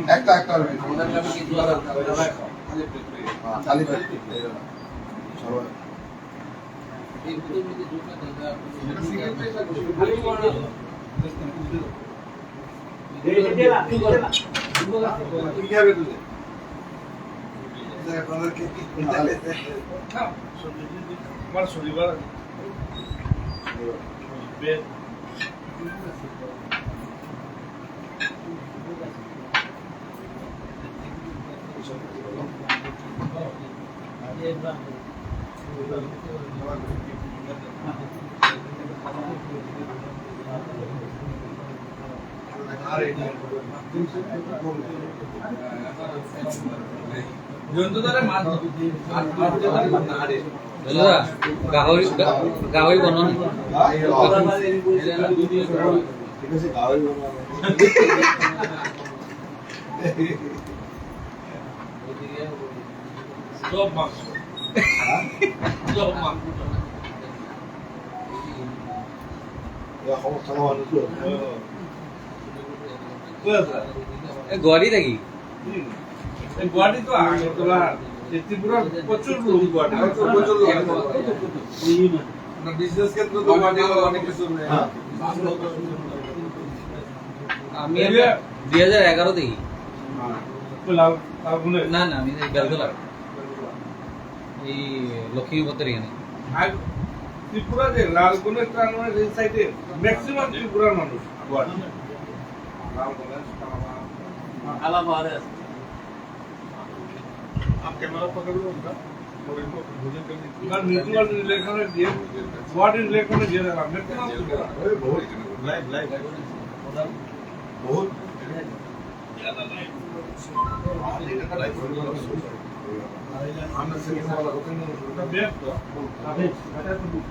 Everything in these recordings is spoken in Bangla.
একটা খালি গাহৰি বনোৱা গুৱাহাটী থাকি গুৱাহাটী তো আগরতলা ত্রিপুরা প্রচুর লোক গুয়াহাটি বিজনেস ক্ষেত্রে তো গুয়াহাটি অনেক কিছু আমি 2011 দেখি না না আমি বেলতলা এই লক্ষ্মীপতের এখানে ত্রিপুরা যে লালগোনের টার্মিনাল এই সাইডে ম্যাক্সিমাম ত্রিপুরার মানুষ গুয়াহাটি আলাদা आप कैमरा पकड़ लो उनका और इनको भोजन करने म्यूचुअल रिलेशन में दिए व्हाट इज रिलेशन में दिया जाएगा मैक्सिमम अरे बहुत लाइव बहुत ज्यादा लाइव हमने से वाला होता नहीं होता बेस्ट तो अबे बेटा तो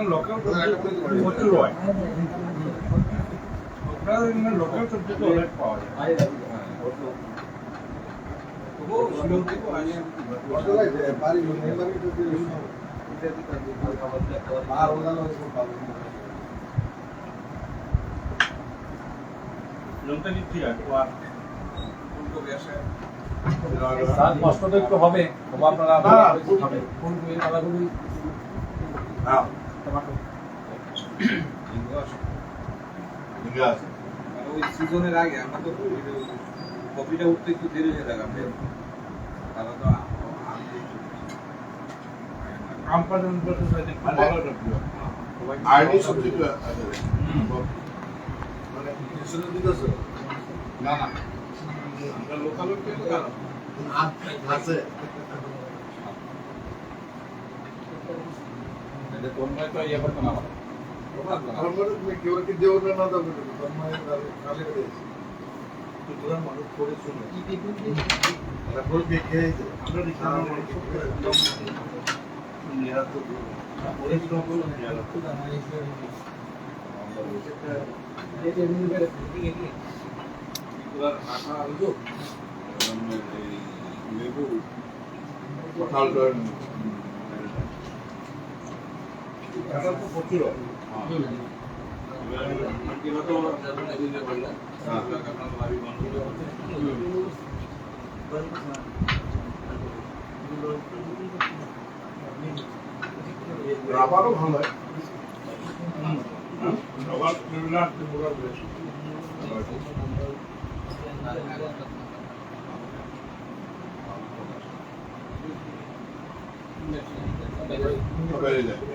लोकल প্রচুর হয় ওখানে লোকাল সবজি তো অনেক পাওয়া যায় वो शिलों को आने बदलाय है बारी मेंबर के जो इत्यादि कर बाहर होगा ना उसको पालन लोगों की थी और उनको कैसे साथ मास्टर तो একটু হবে বাবা আপনারা হবে কোন কোন আলাগুলি হ্যাঁ টমেটো ইংগাস আর ওই সিজনের আগে আমরা তো কপিটা উঠতে একটু দেরি হয়ে যায় আমাদের তাহলে তো আম পাঠান করতে চাইতে ভালো লাগবে আইডি সবজি তো আছে মানে কিছু দিতেছ না না আমরা লোকাল লোক আছে এটা কোন ভাই তো ইয়া করতে না আমরা তুমি কেউ কি দেও না দাও কোন ভাই কালে করে পুরা মানুষ করে শুনে এরা বল দেখে আমরা দিশানো মানুষ নিয়া তো ওরে তো বল নিয়া তো জানাই আছে আমরা এটা এমনি করে কি পুরা আটা আলু লেবু কঠাল কাঁঠাল তো প্রচুর হয়। রাবারও ভালো হয়। রাবার মোড়ার বেশ। বাইরে বেড়ে যায়।